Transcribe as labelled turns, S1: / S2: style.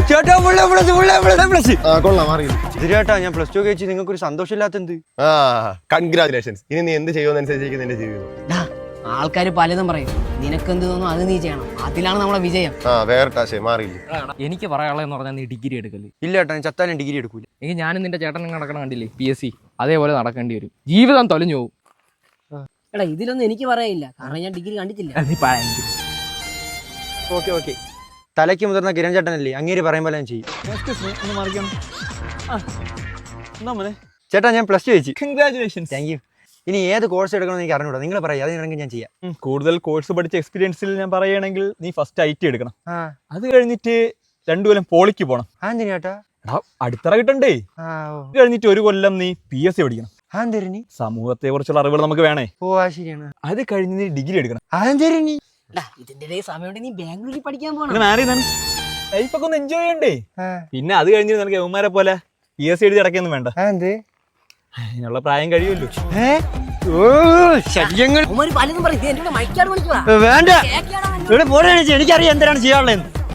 S1: ചേട്ടാ
S2: കൊള്ളാം
S1: ചേട്ടാ ഞാൻ പ്ലസ് ടു കഴിച്ച് നിങ്ങൾക്ക് ഒരു സന്തോഷമില്ലാത്തെന്ത്?
S2: കൺഗ്രാജുലേഷൻസ്. ഇനി നീ എന്ത് ചെയ്യുമെന്നനുസരിച്ച് നിന്റെ ജീവിതം.
S3: ആൾക്കാര് പലതും പറയും, നിനക്കെന്ത് തോന്നുന്നു അത് നീ ചെയ്യണം, അതിലാണ് നമ്മളെ വിജയം.
S2: വേറെ മാറിയില്ല.
S4: എനിക്ക് പറയാനുള്ളതെന്ന് പറഞ്ഞാൽ നീ ഡിഗ്രി എടുക്കല്.
S1: ഇല്ല ചേട്ടാ, ഞാൻ ചത്താലും ഡിഗ്രി എടുക്കൂല.
S4: എനിക്ക് ഞാനും നിന്റെ ചേട്ടനും നടക്കണം കണ്ടില്ലേ PSC, അതേപോലെ നടക്കേണ്ടി വരും. ജീവിതം തൊലഞ്ഞു പോകും.
S3: എടാ ഇതിലൊന്നും എനിക്ക് പറയാനില്ല, കാരണം ഞാൻ ഡിഗ്രി കണ്ടിട്ടില്ല.
S1: ഓക്കെ തലയ്ക്ക് മുതിർന്ന കിരൺ ചേട്ടനല്ലേ, അങ്ങേര് പറയും പോലെ ഞാൻ ചെയ്യും. ചേട്ടാ ഞാൻ പ്ലസ് ടു കഴിച്ചു.
S5: കൺഗ്രാജുലേഷൻസ്.
S1: Thank you. ഇനി ഏത് കോഴ്സ് എടുക്കണമെന്ന് എനിക്ക് അറിഞ്ഞൂടാ, നിങ്ങൾ പറയാം, അതിനാണെങ്കിൽ ഞാൻ ചെയ്യാം.
S5: കൂടുതൽ കോഴ്സ് പഠിച്ച എക്സ്പീരിയൻസിൽ ഞാൻ പറയുകയാണെങ്കിൽ നീ ഫസ്റ്റ് IT എടുക്കണം. അത് കഴിഞ്ഞിട്ട് 2 കൊല്ലം പോളിക്ക് പോകണം.
S1: എന്തിനു ചേട്ടാ?
S5: അടിത്തറ കിട്ടണ്ടേ. അത് കഴിഞ്ഞിട്ട് 1 കൊല്ലം നീ PSC പഠിക്കണം. സമൂഹത്തെ കുറിച്ചുള്ള അറിവുകൾ നമുക്ക് വേണേ.
S1: ശരിയാണ്.
S5: അത് കഴിഞ്ഞ് നീ ഡിഗ്രി എടുക്കണം.
S3: ഇതിന്റെ സമയം നീ ബാംഗ്ലൂരിൽ പഠിക്കാൻ പോകണം.
S5: ലൈഫൊക്കെ ഒന്ന് എൻജോയ് ചെയ്യണ്ടേ. പിന്നെ അത് കഴിഞ്ഞിട്ട് നിനക്ക് യവന്മാരെ പോലെ PSC എഴുതി അടക്കൊന്നും വേണ്ട. അതിനുള്ള പ്രായം കഴിയുമല്ലോ.
S3: പലതും പറയും,
S1: വേണ്ട, എനിക്കറിയാം എന്തിനാണ് ചെയ്യാനുള്ളത്.